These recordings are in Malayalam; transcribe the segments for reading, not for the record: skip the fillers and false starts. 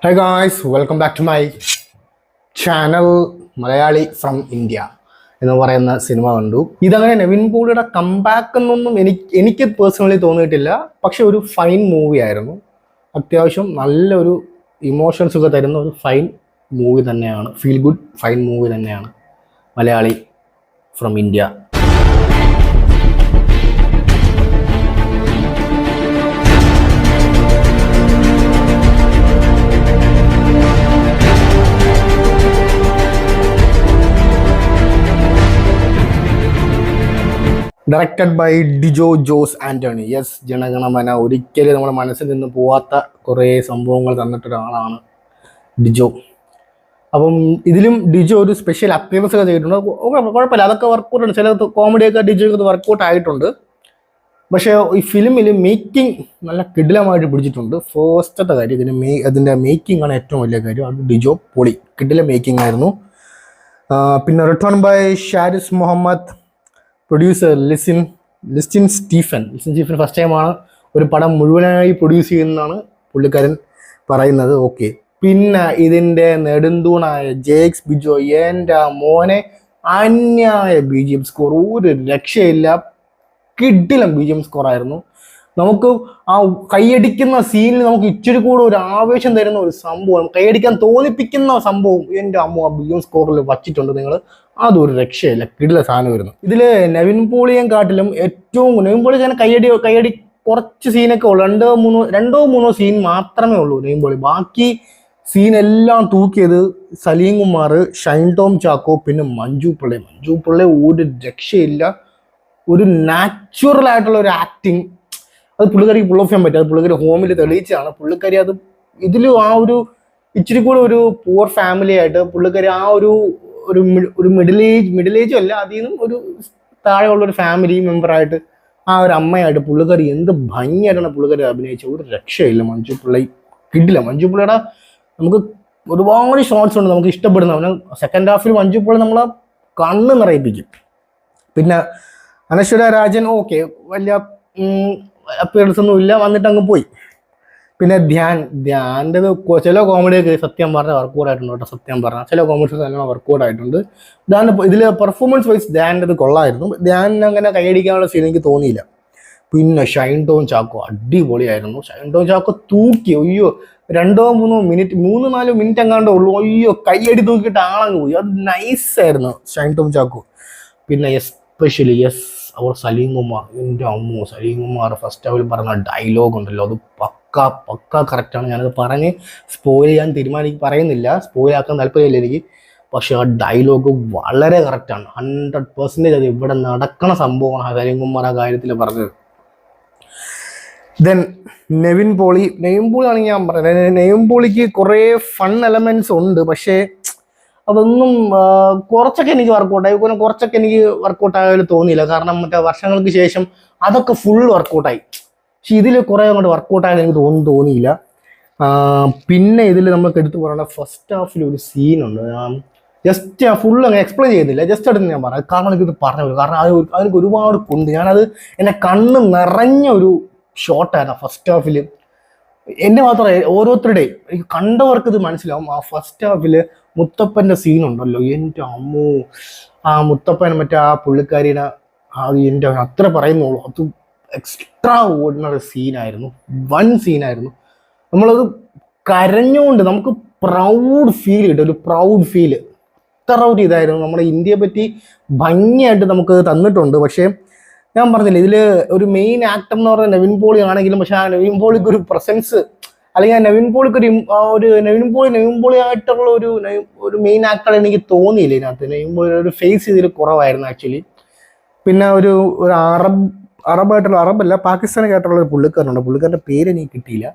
Hi guys, welcome back to my channel Malayali from India എന്ന് പറയുന്ന സിനിമ കണ്ടു. ഇതങ്ങനെ നെവിൻ പോളിയുടെ കംബാക്ക് എന്നൊന്നും എനിക്ക് പേഴ്സണലി തോന്നിയിട്ടില്ല. പക്ഷെ ഒരു ഫൈൻ മൂവി ആയിരുന്നു. അത്യാവശ്യം നല്ലൊരു ഇമോഷൻസ് ഒക്കെ തരുന്ന ഒരു ഫൈൻ മൂവി തന്നെയാണ്. ഫീൽ ഗുഡ് ഫൈൻ മൂവി തന്നെയാണ് Malayali from India. Directed by Dijo Jose Antony. Yes, Jana Gana Mana ഒരിക്കലും നമ്മുടെ മനസ്സിൽ നിന്ന് പോവാത്ത കുറേ സംഭവങ്ങൾ തന്നിട്ടൊരാളാണ് ഡിജോ. അപ്പം ഇതിലും ഡിജോ ഒരു സ്പെഷ്യൽ അപ്പിയറൻസ് ഒക്കെ ചെയ്തിട്ടുണ്ട്. കുഴപ്പമില്ല, അതൊക്കെ വർക്കൗട്ട് ഉണ്ട്. ചില കോമഡിയൊക്കെ ഡിജോയ്ക്ക് വർക്കൗട്ട് ആയിട്ടുണ്ട്. പക്ഷേ ഈ ഫിലിമിൽ മേക്കിംഗ് നല്ല കിടിലമായിട്ട് പിടിച്ചിട്ടുണ്ട്. ഫസ്റ്റത്തെ കാര്യം അതിൻ്റെ മേക്കിംഗ് ആണ് ഏറ്റവും വലിയ കാര്യം. അത് ഡിജോ പൊളി കിടില മേക്കിംഗ് ആയിരുന്നു. പിന്നെ return by Sharis Mohammed, producer Listin Stephen first ടൈമാണ് ഒരു പടം മുഴുവനായി പ്രൊഡ്യൂസ് ചെയ്യുന്നതാണ് പുള്ളിക്കാരൻ പറയുന്നത്. ഓക്കെ, പിന്നെ ഇതിൻ്റെ നെടുന്തൂണായ ജെക്സ് ബിജോ, എൻ്റെ മോനെ അന്യായ BGM സ്കോർ, ഒരു രക്ഷയില്ല. കിടിലം BGM സ്കോറായിരുന്നു. നമുക്ക് ആ കൈയടിക്കുന്ന സീനിൽ നമുക്ക് ഇച്ചിരി കൂടെ ഒരു ആവേശം തരുന്ന ഒരു സംഭവം, കൈയടിക്കാൻ തോന്നിപ്പിക്കുന്ന സംഭവം എൻ്റെ അമ്മ ആ BGM സ്കോറിൽ വച്ചിട്ടുണ്ട് നിങ്ങൾ. അതൊരു രക്ഷയില്ല, കിടില സാധനം വരുന്നു. ഇതിൽ നെവിൻ പോളിയെ കാട്ടിലും ഏറ്റവും നെവിൻ പോളി ഞാൻ കൈയടി കുറച്ച് സീനൊക്കെ ഉള്ളു. രണ്ടോ മൂന്നോ സീൻ മാത്രമേ ഉള്ളൂ നെവിൻ പോളി. ബാക്കി സീനെല്ലാം തൂക്കിയത് സലീം കുമാർ, ഷൈൻ ടോം ചാക്കോ, പിന്നെ മഞ്ജു പിള്ളை ഒരു രക്ഷയില്ല. ഒരു നാച്ചുറൽ ആയിട്ടുള്ള ഒരു ആക്ടിങ്, അത് പുള്ളിക്കാരിക്ക് പുൾ ഓഫ് ചെയ്യാൻ പറ്റും. അത് പുള്ളിക്കാരി ഹോമിൽ തെളിയിച്ചാണ്. പുള്ളിക്കാരി അത് ഇതിലും ആ ഒരു ഇച്ചിരി കൂടെ ഒരു പുവർ ഫാമിലി ആയിട്ട് പുള്ളിക്കാരി ആ ഒരു മിഡിൽ ഏജും അല്ല, അതിൽ നിന്നും ഒരു താഴെയുള്ള ഒരു ഫാമിലി മെമ്പറായിട്ട് ആ ഒരു അമ്മയായിട്ട് പുള്ളിക്കാരി എന്ത് ഭംഗിയായിട്ടാണ് പുള്ളിക്കാരി അഭിനയിച്ച. ഒരു രക്ഷയില്ല. മഞ്ജു പിള്ളை കിടില. മഞ്ജു പിള്ളയുടെ നമുക്ക് ഒരുപാട് ഷോർട്സ് ഉണ്ട് നമുക്ക് ഇഷ്ടപ്പെടുന്ന. സെക്കൻഡ് ഹാഫിൽ മഞ്ജു പിള്ളை നമ്മളെ കണ്ണ് നിറയിപ്പിക്കും. പിന്നെ അനശ്വര രാജൻ ഓക്കെ, വലിയ അപ്പിയറൻസ് ഒന്നും ഇല്ല, വന്നിട്ട് അങ്ങ് പോയി. പിന്നെ ധ്യാൻ്റെ ചില കോമഡിയൊക്കെ സത്യം പറഞ്ഞാൽ വർക്കൗട്ട് ആയിട്ടുണ്ട് കേട്ടോ. സത്യം പറഞ്ഞാൽ ചില കോമഡീസ് എല്ലാം വർക്കൗട്ട് ആയിട്ടുണ്ട്. ഇതിൽ പെർഫോമൻസ് വൈസ് ധ്യാൻ്റെ കൊള്ളായിരുന്നു. ധ്യാൻ അങ്ങനെ കൈയടിക്കാനുള്ള സീൻ എനിക്ക് തോന്നിയില്ല. പിന്നെ ഷൈൻ ടോം ചാക്കോ അടിപൊളിയായിരുന്നു. ഷൈൻ ടോം ചാക്കോ തൂക്കി, അയ്യോ 3-4 മിനിറ്റ് എങ്ങാണ്ടേ ഉള്ളൂ. അയ്യോ കൈയടി തൂക്കിയിട്ട് ആളങ്ങ് പോയി. അത് നൈസായിരുന്നു ഷൈൻ ടോം ചാക്കോ. പിന്നെ എസ്പെഷ്യലി അവർ സലീം കുമാർ, എൻ്റെ അമ്മോ, സലീം കുമാർ ഫസ്റ്റ് ഹാഫിൽ പറഞ്ഞ ഡയലോഗ് ഉണ്ടല്ലോ, അത് പക്ക കറക്റ്റാണ്. ഞാനത് പറഞ്ഞ് സ്പോയിൽ ചെയ്യാൻ പറയുന്നില്ല, സ്പോയിൽ ആക്കാൻ താല്പര്യമില്ല എനിക്ക്. പക്ഷെ ആ ഡയലോഗ് വളരെ കറക്റ്റാണ്. 100% അത് ഇവിടെ നടക്കണ സംഭവമാണ് സലീം കുമാർ ആ കാര്യത്തിൽ പറഞ്ഞത്. ദെൻ നെവിൻ പോളി ആണെങ്കിൽ ഞാൻ പറഞ്ഞത്, നെവിൻ പോളിക്ക് കുറേ ഫൺ എലമെന്റ്സ് ഉണ്ട്. പക്ഷേ അതൊന്നും കുറച്ചൊക്കെ എനിക്ക് വർക്കൗട്ടായി, കുറച്ചൊക്കെ എനിക്ക് വർക്കൗട്ടായാലും തോന്നിയില്ല. കാരണം മറ്റേ വർഷങ്ങൾക്ക് ശേഷം അതൊക്കെ ഫുൾ വർക്കൗട്ടായി. പക്ഷെ ഇതിൽ കുറേ അങ്ങോട്ട് വർക്കൗട്ടായാലും എനിക്ക് തോന്നിയില്ല. പിന്നെ ഇതിൽ നമുക്ക് എടുത്തു പറയേണ്ട ഫസ്റ്റ് ഹാഫിൽ ഒരു സീനുണ്ട്. ജസ്റ്റ് ഞാൻ ഫുൾ അങ്ങ് എക്സ്പ്ലെയിൻ ചെയ്യുന്നില്ല, ജസ്റ്റ് അടുത്ത് ഞാൻ പറയാം. കാരണം എനിക്കിത് പറഞ്ഞു, കാരണം അതിനൊക്കെ ഒരുപാട് കൊണ്ട് ഞാനത് എൻ്റെ കണ്ണ് നിറഞ്ഞ ഒരു ഷോട്ടായിരുന്നു ഫസ്റ്റ് ഹാഫിൽ. എൻ്റെ മാത്രമല്ല, ഓരോരുത്തരുടെയും എനിക്ക് കണ്ടവർക്ക് ഇത് മനസ്സിലാവും. ആ ഫസ്റ്റ് ഹാഫില് മുത്തപ്പൻ്റെ സീനുണ്ടല്ലോ, എൻ്റെ അമ്മോ, ആ മുത്തപ്പൻ മറ്റേ ആ പുള്ളിക്കാരിയുടെ എൻ്റെ അത്ര പറയുന്നുള്ളൂ. അത് എക്സ്ട്രാ ഓർഡിനറി സീനായിരുന്നു, വൺ സീനായിരുന്നു. നമ്മളത് കരഞ്ഞുകൊണ്ട് നമുക്ക് പ്രൗഡ് ഫീൽ കിട്ടും, ഒരു പ്രൗഡ് ഫീൽ. അത്ര ഒരു ഇതായിരുന്നു. നമ്മുടെ ഇന്ത്യയെ പറ്റി ഭംഗിയായിട്ട് നമുക്ക് തന്നിട്ടുണ്ട്. പക്ഷേ ഞാൻ പറഞ്ഞില്ല, ഇതിൽ ഒരു മെയിൻ ആക്ടർ എന്ന് പറഞ്ഞാൽ നെവിൻ പോളി ആണെങ്കിലും, പക്ഷെ ആ നെവിൻ പോളിക്ക് ഒരു പ്രസൻസ്, അല്ലെങ്കിൽ ആ നെവിൻ പോളി ആയിട്ടുള്ള ഒരു മെയിൻ ആക്ടർ എനിക്ക് തോന്നിയില്ല ഇതിനകത്ത്. നെവിൻ പോളി ഒരു ഫേസ് ഇതിൽ കുറവായിരുന്നു ആക്ച്വലി. പിന്നെ ഒരു അറബല്ല പാകിസ്ഥാനൊക്കെയായിട്ടുള്ള ഒരു പുള്ളിക്കാരനുണ്ട്. പുള്ളിക്കാരൻ്റെ പേര് എനിക്ക് കിട്ടിയില്ല.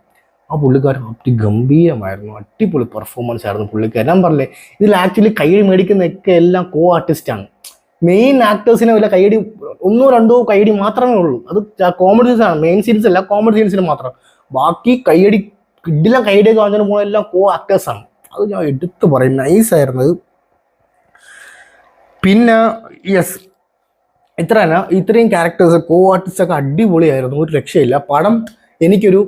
ആ പുള്ളിക്കാരൻ ഗംഭീരമായിരുന്നു. അടിപൊളി പെർഫോമൻസ് ആയിരുന്നു പുള്ളിക്കാരൻ. ഞാൻ പറഞ്ഞില്ലേ, ഇതിൽ ആക്ച്വലി കൈയടി മേടിക്കുന്നതൊക്കെ എല്ലാം കോ ആർട്ടിസ്റ്റാണ്. മെയിൻ ആക്ടേഴ്സിനെ വല്ല കൈയടി 1-2 കൈയടി മാത്രമേ ഉള്ളൂ. അത് കോമഡി സീൻസ് ആണ്, മെയിൻ സീൻസ് അല്ല, കോമഡി സീൻസിന് മാത്രം. ബാക്കി കിടിലം കൈയടിയൊക്കെ വാങ്ങിച്ചു പോകുന്ന എല്ലാം കോ ആക്ടേഴ്സാണ്. അത് ഞാൻ എടുത്തു പറയും, നൈസായിരുന്നത്. പിന്നെ യെസ്, ഇത്രയും ക്യാരക്ടേഴ്സ് കോ ആർട്ടിസ്റ്റ് ഒക്കെ അടിപൊളിയായിരുന്നു, ഒരു രക്ഷയില്ല. പടം എനിക്കൊരു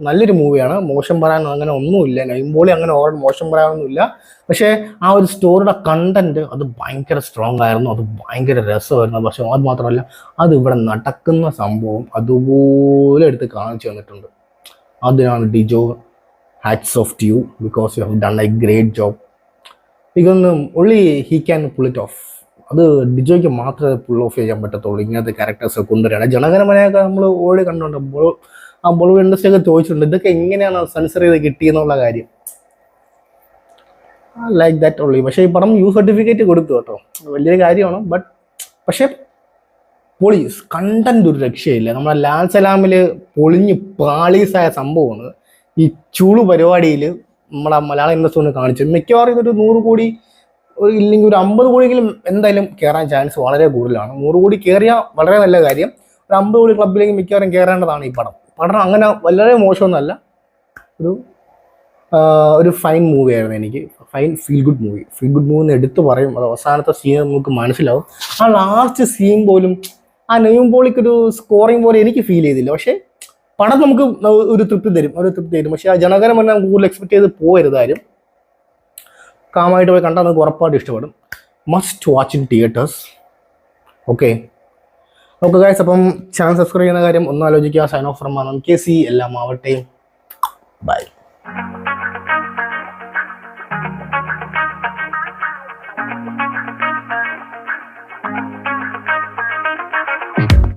നല്ലൊരു മൂവിയാണ്, മോശം പറയാൻ അങ്ങനെ ഒന്നുമില്ല. നൈമ്പോളി അങ്ങനെ മോശം പറയാനൊന്നുമില്ല. പക്ഷേ ആ ഒരു സ്റ്റോറിയുടെ കണ്ടന്റ് അത് ഭയങ്കര സ്ട്രോങ് ആയിരുന്നു, അത് ഭയങ്കര രസമായിരുന്നു. പക്ഷെ അത് മാത്രമല്ല, അത് ഇവിടെ നടക്കുന്ന സംഭവം അതുപോലെ എടുത്ത് കാണിച്ചു തന്നിട്ടുണ്ട്. അതിനാണ് Dijo, hats off to you, because you have done a great job. Because only he can pull it off. അത് ഡിജോയ്ക്ക് മാത്രമേ പുൾ ഓഫ് ചെയ്യാൻ പറ്റത്തുള്ളൂ, ഇങ്ങനത്തെ ക്യാരക്ടേഴ്സ് കൊണ്ടുവരികയാണ്. ജനഗണമനയൊക്കെ നമ്മൾ ഓൾറെഡി കണ്ടുകൊണ്ട് ആ ബോളിവുഡ് ഇൻഡസ്ട്രി ഒക്കെ ചോദിച്ചിട്ടുണ്ട് ഇതൊക്കെ എങ്ങനെയാണ് സെൻസർ ചെയ്ത് കിട്ടിയെന്നുള്ള കാര്യം. Like that only. പക്ഷേ ഈ പടം യു സർട്ടിഫിക്കറ്റ് കൊടുത്തു കേട്ടോ, വലിയൊരു കാര്യമാണ്. പക്ഷേ പോളീസ് കണ്ടന്റ് ഒരു രക്ഷയില്ല. നമ്മുടെ ലാൽ സലാമിൽ പൊളിഞ്ഞ് പാളീസായ സംഭവമാണ് ഈ ചൂളു പരിപാടിയിൽ നമ്മുടെ മലയാള ഇൻഡസ്ട്രി കാണിച്ചത്. മിക്കവാറും ഇതൊരു 100 കോടി ഇല്ലെങ്കിൽ ഒരു 50 കോടിയെങ്കിലും എന്തായാലും കയറാൻ ചാൻസ് വളരെ കൂടുതലാണ്. 100 കോടി കയറിയാൽ വളരെ നല്ല കാര്യം. ഒരു 50 കോടി ക്ലബിലേക്ക് മിക്കവാറും കയറേണ്ടതാണ് ഈ പടം. അങ്ങനെ വളരെ മോശമൊന്നുമല്ല, ഒരു ഫൈൻ മൂവിയായിരുന്നു. എനിക്ക് ഫീൽ ഗുഡ് മൂവി എന്ന് എടുത്തു പറയും. അത് അവസാനത്തെ സീൻ നമുക്ക് മനസ്സിലാവും. ആ ലാസ്റ്റ് സീൻ പോലും ആ നെയ്മ്പോളിക്കൊരു സ്കോറിങ് പോലെ എനിക്ക് ഫീൽ ചെയ്തില്ല. പക്ഷേ പടം നമുക്ക് ഒരു തൃപ്തി തരും. പക്ഷേ ആ ജനഗണമന കൂടുതൽ എക്സ്പെക്ട് ചെയ്ത് പോകരുതാരും. കാമായിട്ട് പോയി കണ്ടാൽ നമുക്ക് ഉറപ്പായിട്ട് ഇഷ്ടപ്പെടും. Must watch in theatres. Okay guys, അപ്പം ചാനൽ സബ്സ്ക്രൈബ് ചെയ്യുന്ന കാര്യം ഒന്ന് ആലോചിക്കുക. Sign off from KC. എല്ലാം ആവട്ടെ. ബൈ.